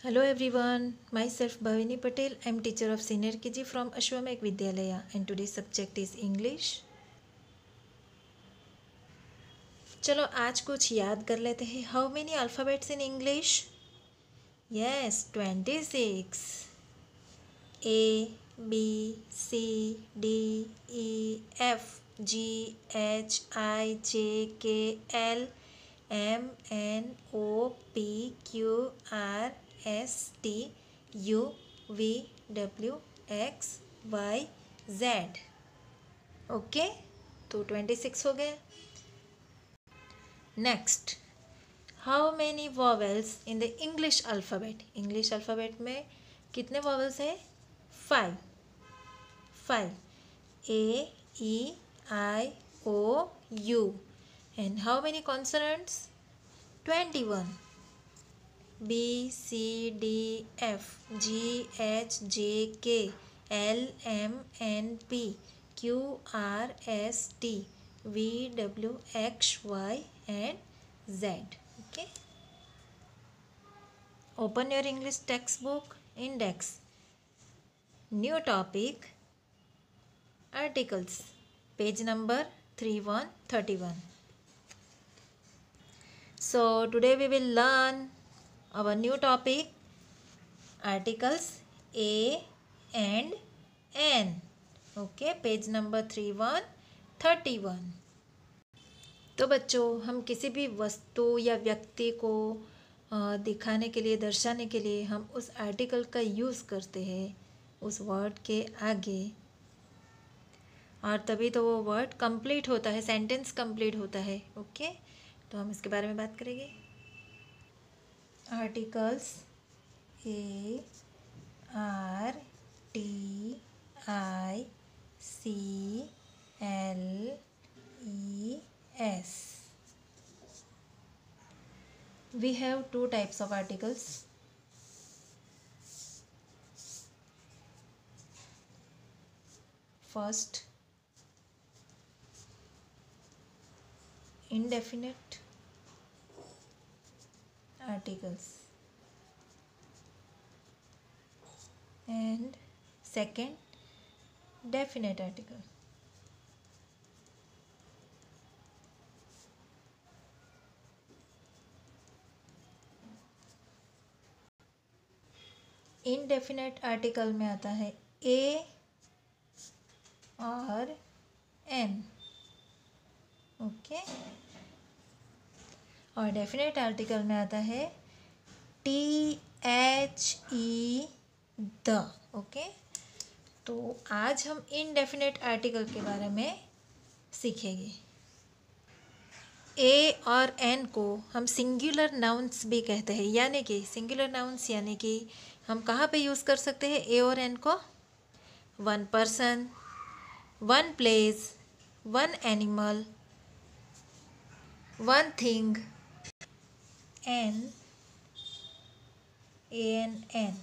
Hello everyone, myself Bhavini Patel. I am teacher of senior KG from Ashwamek Vidyalaya and today's subject is English. चलो आज कुछ याद कर लेते हैं. How many alphabets in English? Yes, 26. A, B, C, D, E, F, G, H, I, J, K, L, M, N, O, P, Q, R, S, T, U, V, W, X, Y, Z. Okay, तो 26 हो गए. Next, how many vowels in the English alphabet. English alphabet में कितने vowels हैं? 5. 5. A, E, I, O, U. And how many consonants? 21. B, C, D, F, G, H, J, K, L, M, N, P, Q, R, S, T, V, W, X, Y, and Z. Okay. Open your English textbook, index. New topic, articles. Page number 3131. So today we will learn our new topic, articles A and N. Okay, page number 3131. तो बच्चों, हम किसी भी वस्तु या व्यक्ति को दिखाने के लिए, दर्शाने के लिए हम उस आर्टिकल का यूज़ करते हैं उस वर्ड के आगे, और तभी तो वो वर्ड कंप्लीट होता है, सेंटेंस कंप्लीट होता है. ओके, तो हम इसके बारे में बात करेंगे. Articles A, R, T, I, C, L, E, S. We have two types of articles. First, indefinite articles, and second, definite article. Indefinite article में आता है ए और एन. ओके, और डेफिनेट आर्टिकल में आता है T H E the. Okay, तो आज हम इनडेफिनेट आर्टिकल के बारे में सीखेंगे. ए और एन को हम सिंगुलर नाउन्स भी कहते हैं, यानी कि सिंगुलर नाउन्स यानी कि हम कहाँ पे यूज़ कर सकते हैं ए और एन को? One person, one place, one animal, one thing. An, a N N.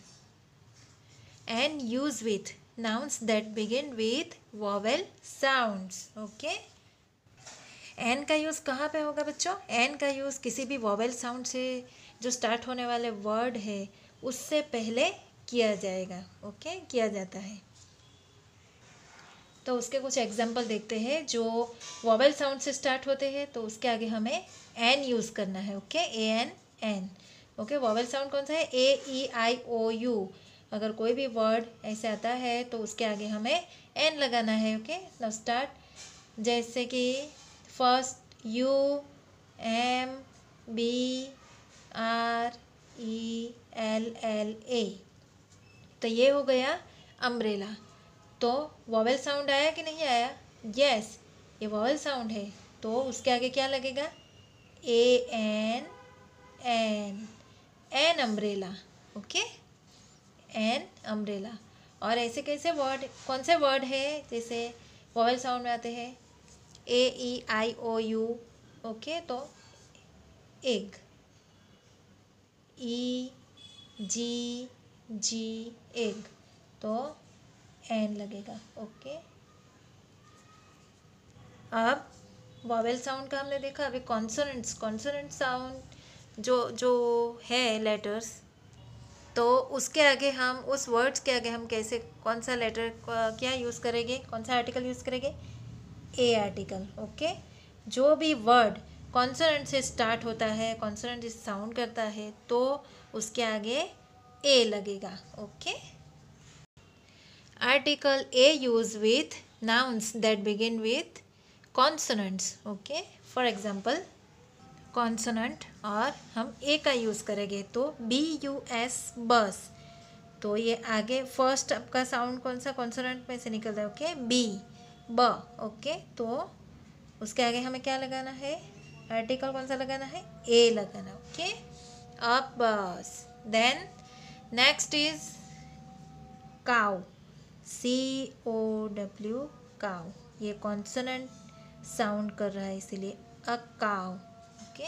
An use with nouns that begin with vowel sounds. Okay, an का यूज़ कहाँ पे होगा बच्चों? एन का यूज़ किसी भी वॉवेल साउंड से जो स्टार्ट होने वाले वर्ड है उससे पहले किया जाएगा. ओके, किया जाता है. तो उसके कुछ एग्जाम्पल देखते हैं. जो वॉवेल साउंड से स्टार्ट होते हैं तो उसके आगे हमें एन यूज़ करना है. Okay, A N N. Okay, vowel sound कौन सा है? A E I O U. अगर कोई भी वर्ड ऐसे आता है तो उसके आगे हमें एन लगाना है. Okay, now start. जैसे कि first U, M, B, R, E, L, L, A. तो ये हो गया अम्ब्रेला. तो वॉवेल साउंड आया कि नहीं आया? यस, ये वॉवेल साउंड है. तो उसके आगे क्या लगेगा? A N N. An umbrella. Okay, an umbrella. और ऐसे कैसे वर्ड, कौन से वर्ड है जैसे वॉवेल साउंड में आते हैं? ए E I O you. Okay, तो एग. ई जी जी एग. तो एन लगेगा. ओके, अब वॉवेल साउंड का हमने देखा. अभी कॉन्सोनेंट्स. कॉन्सोनेंट साउंड जो जो है लेटर्स, तो उसके आगे हम उस वर्ड्स के आगे हम कैसे कौन सा लेटर क्या यूज़ करेंगे, कौन सा आर्टिकल यूज़ करेंगे, ए आर्टिकल। ओके, जो भी वर्ड कॉन्सोनेंट से स्टार्ट होता है, कॉन्सोनेंट से साउंड करता है, तो उसके आगे ए लगेगा। Okay, article A use with nouns that begin with consonants. Okay, for example consonant और हम ए का यूज़ करेंगे तो BUS बस। तो ये आगे फर्स्ट आपका साउंड कौन सा कॉन्सोनेंट में से निकलता है, ओके, बी, ब। ओके, तो उसके आगे हमें क्या लगाना है, आर्टिकल कौन सा लगाना है, ए लगाना। ओके, अब बस। Then next is cow, COW, cow. ये कॉन्सोनेंट साउंड कर रहा है इसीलिए अ काउ। ओके,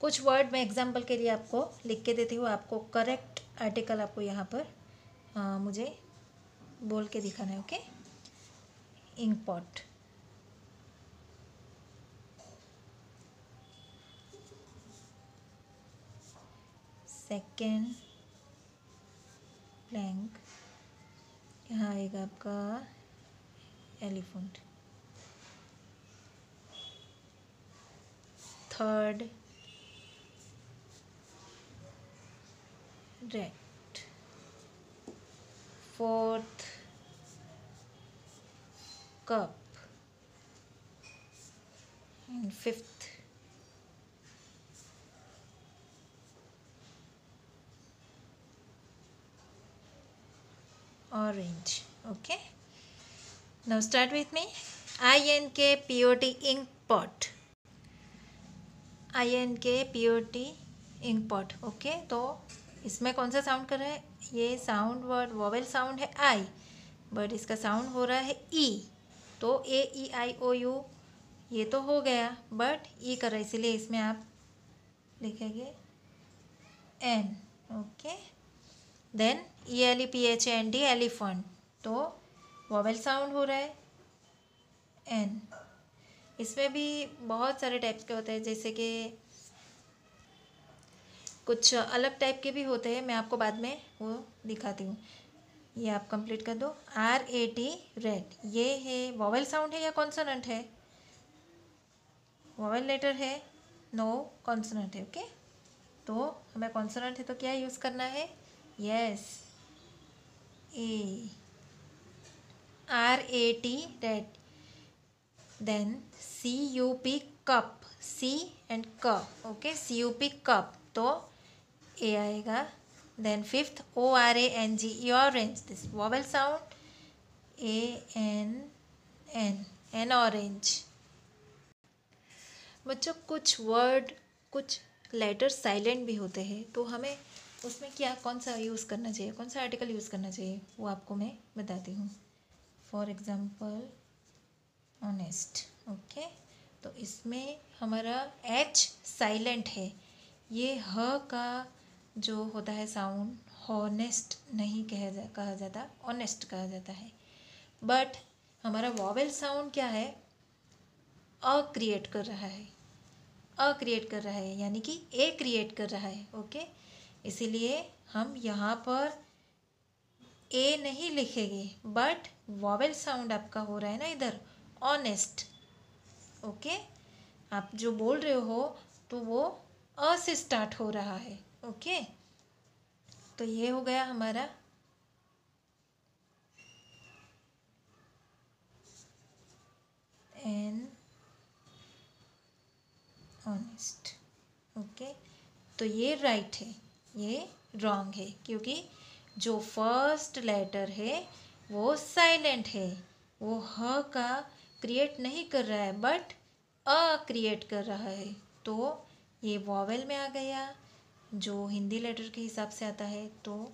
कुछ वर्ड मैं एग्जांपल के लिए आपको लिख के देती हूँ, आपको करेक्ट आर्टिकल आपको यहाँ पर मुझे बोल के दिखाना है। Okay, ink pot, second plank, यहाँ आएगा आपका elephant, third rat, fourth cup and fifth orange. Okay, now start with me. INKPOT, ink pot, INKPOT ink pot. Okay, तो इसमें कौन सा साउंड कर रहा है, ये साउंड वर्ड वोवेल साउंड है आई, बट इसका साउंड हो रहा है ई। तो AEIOU ये तो हो गया, बट ई कर रहा है, इसीलिए इसमें आप लिखेंगे an. Okay, then ELEPHANT, elephant, तो वोवेल साउंड हो रहा है एन। इसमें भी बहुत सारे टाइप्स के होते हैं, जैसे कि कुछ अलग टाइप के भी होते हैं, मैं आपको बाद में वो दिखाती हूँ। ये आप कंप्लीट कर दो। RAT, रेड, ये है वोवेल साउंड है या कॉन्सोनेंट है, वोवेल लेटर है, नो कॉन्सोनेंट है। ओके, तो हमें कॉन्सोनेंट है तो क्या यूज़ करना है, yes, a, RAT, rat. Then CUP, cup, C and क। ओके, CUP कप, तो ए आएगा। Then fifth ORANG, orange, this vowel sound ANN, an orange. बच्चों कुछ वर्ड कुछ लेटर साइलेंट भी होते हैं, तो हमें उसमें क्या कौन सा यूज़ करना चाहिए, कौन सा आर्टिकल यूज़ करना चाहिए, वो आपको मैं बताती हूँ। For example honest. ओके, तो इसमें हमारा H साइलेंट है, ये ह का जो होता है साउंड हॉनेस्ट नहीं कहा जाता, ऑनेस्ट कहा जाता है। बट हमारा वॉवेल साउंड क्या है, अ क्रिएट कर रहा है, अ क्रिएट कर रहा है, यानी कि ए क्रिएट कर रहा है। ओके, इसीलिए हम यहाँ पर ए नहीं लिखेंगे, बट वॉवेल साउंड आपका हो रहा है ना इधर, ऑनेस्ट। ओके, आप जो बोल रहे हो तो वो अ से स्टार्ट हो रहा है। ओके, तो ये हो गया हमारा एन, ऑनेस्ट। ओके, तो ये राइट है, ये रॉन्ग है, क्योंकि जो फर्स्ट लेटर है वो साइलेंट है, वो ह का क्रिएट नहीं कर रहा है, बट अ क्रिएट कर रहा है, तो ये वॉवेल में आ गया, जो हिंदी लेटर के हिसाब से आता है, तो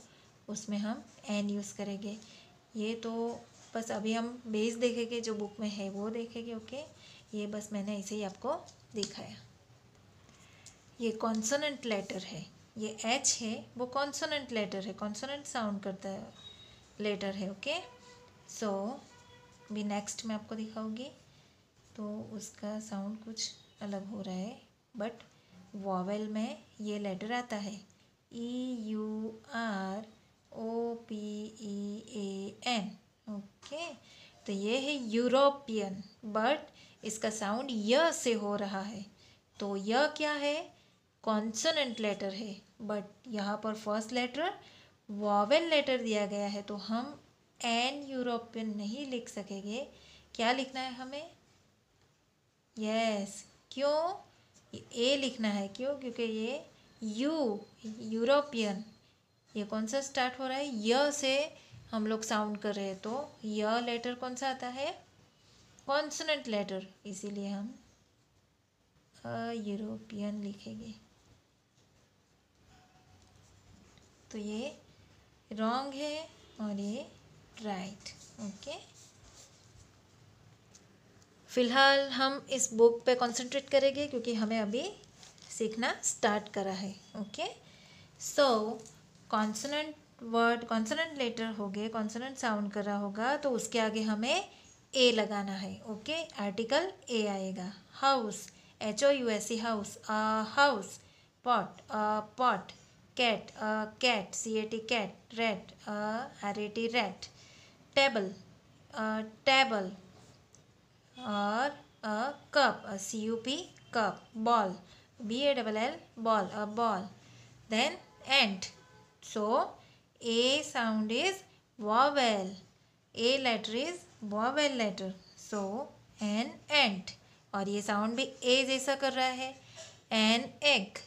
उसमें हम एन यूज़ करेंगे। ये तो बस अभी हम बेस देखेंगे, जो बुक में है वो देखेंगे। ओके, ये बस मैंने ऐसे ही आपको दिखाया। ये कॉन्सोनेंट लेटर है, ये एच है, वो कॉन्सोनेंट लेटर है, कॉन्सोनेंट साउंड करता है लेटर है। ओके, सो भी नेक्स्ट मैं आपको दिखाऊंगी, तो उसका साउंड कुछ अलग हो रहा है, बट वॉवेल में ये लेटर आता है, EUROPEAN, ओके। तो ये है यूरोपियन, बट इसका साउंड य से हो रहा है। तो य क्या है? कॉन्सोनेंट लेटर है, बट यहाँ पर फर्स्ट लेटर वॉवेल लेटर दिया गया है, तो हम एन यूरोपियन नहीं लिख सकेंगे। क्या लिखना है हमें? यस, क्यों? ए लिखना है। क्यों? क्योंकि ये यूरोपियन, ये कौन सा स्टार्ट हो रहा है? य से हम लोग साउंड कर रहे हैं, तो य लेटर कौन सा आता है? कॉन्सोनेंट लेटर, इसीलिए हम यूरोपियन लिखेंगे। तो ये रॉन्ग है और ये राइट, ओके। फिलहाल हम इस बुक पे कंसंट्रेट करेंगे क्योंकि हमें अभी सीखना स्टार्ट करा है, ओके। सो कॉन्सोनेंट वर्ड, कॉन्सोनेंट लेटर हो गए, कॉन्सोनेंट साउंड कर रहा होगा तो उसके आगे हमें ए लगाना है, ओके। आर्टिकल ए आएगा। House, HOUSE, house, house. Pot, pot. Cat, cat, CAT, cat. Rat, RAT, rat. Table, table. और cup, CUP, cup. Ball, BALL, ball, a ball. Then ant. So A sound is vowel. A letter is vowel letter. So an ant. और ये sound भी ए जैसा कर रहा है। an egg,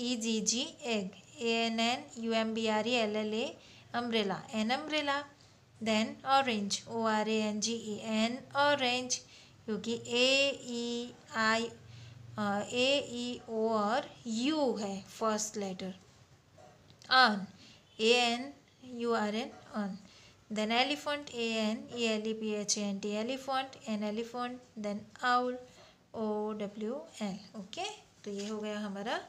EGG, egg. ANNUMBRELLA, umbrella, an umbrella. Then orange, ORANGE, an orange, क्योंकि A E O और U है first letter. on, ANURN, on. Then elephant, ANELEPHANT, elephant, an elephant. Then owl, OWL, okay. तो ये हो गया हमारा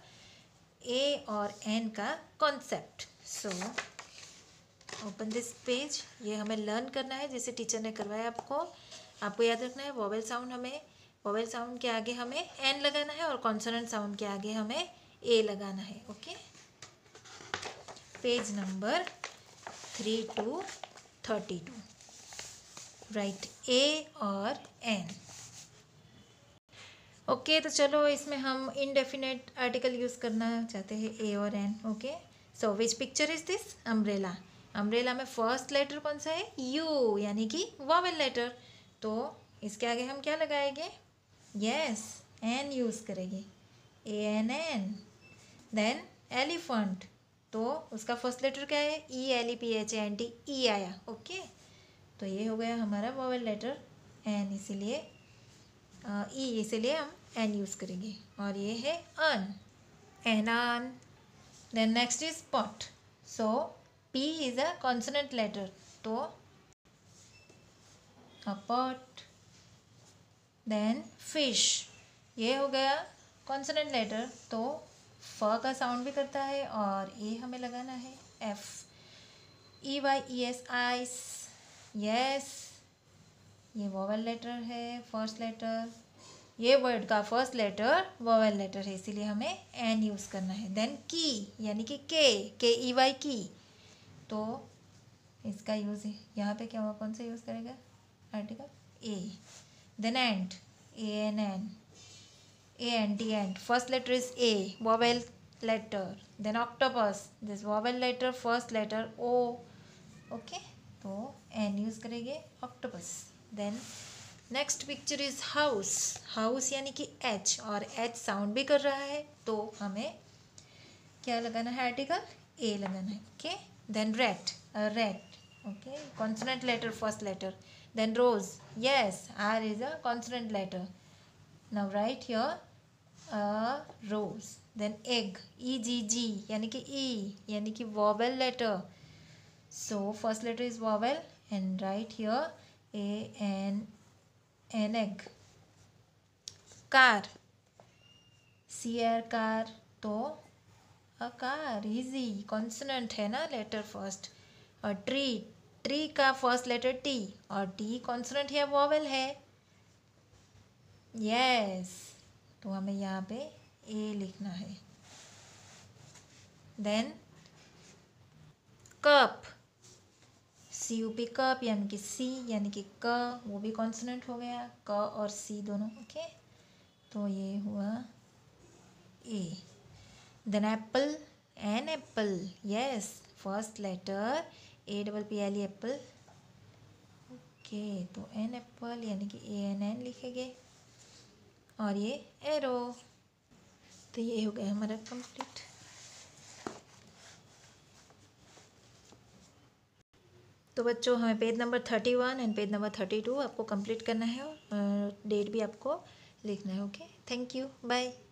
ए और N का concept. So open this page. ये हमें लर्न करना है जैसे टीचर ने करवाया आपको। आपको याद रखना है वॉवेल साउंड, हमें वॉवेल साउंड के आगे हमें एन लगाना है और कॉन्सोनेंट साउंड के आगे हमें ए लगाना है, okay. Page number 3 to 32, write a और एन, ओके। तो चलो इसमें हम इनडेफिनेट आर्टिकल यूज़ करना चाहते हैं, ए और an, okay. So which picture is this? Umbrella. Umbrella में फर्स्ट लेटर कौन सा है? यू, यानी कि वॉवेल लेटर। तो इसके आगे हम क्या लगाएंगे? यस, एन यूज़ करेंगे, ANN। देन एलिफेंट, तो उसका फर्स्ट लेटर क्या है? ELEPHANT, ई आया, ओके। तो ये हो गया हमारा वॉवेल लेटर एन, इसीलिए इसीलिए हम एन यूज़ करेंगे। और ये है अन, एनान। Then next is pot. So P is a consonant letter, तो पॉट। देन फिश, ये हो गया कॉन्सोनेंट लेटर, तो फ का साउंड भी करता है और ए हमें लगाना है, F, EYES, आइस। यस, ये वॉवेल लेटर है, फर्स्ट लेटर। ये वर्ड का फर्स्ट लेटर वॉवेल लेटर है, इसीलिए हमें एन यूज़ करना है। देन की, यानी कि KEY, की। तो इसका यूज़ यहाँ पे क्या हुआ? कौन सा यूज़ करेगा article? A. Then ant, ANN, ANT, ant. First letter is a, vowel letter. Then octopus, this vowel letter, first letter O, okay. तो एन यूज़ करेंगे, octopus. Then next picture is house. House यानी कि H, और H sound भी कर रहा है, तो हमें क्या लगाना है आर्टिकल? ए लगाना है, okay. Then rat, rat, okay, consonant letter, first letter. Then rose, yes, R is a consonant letter. Now write here rose. Then egg, EGG, यानी कि E, यानी कि vowel letter. So first letter is vowel and write here an egg. car, CR, car, तो a car, easy, consonant है ना letter first. और tree, tree का first letter T, और T कॉन्सोनेंट है, वॉवेल है। यस, तो हमें यहाँ पे ए लिखना है। देन कप, CUP कप यानी कि सी यानी कि क, वो भी कॉन्सोनेंट हो गया, क और सी दोनों, ओके। तो ये हुआ A. Then apple, an apple, yes, first letter APPLE apple, okay. तो एन एप्पल यानी कि ANN लिखेंगे और ये एरो। तो ये हो गया हमारा कंप्लीट। तो बच्चों हमें page number 31 and page number 32 आपको कंप्लीट करना है और डेट भी आपको लिखना है, ओके। Thank you, bye.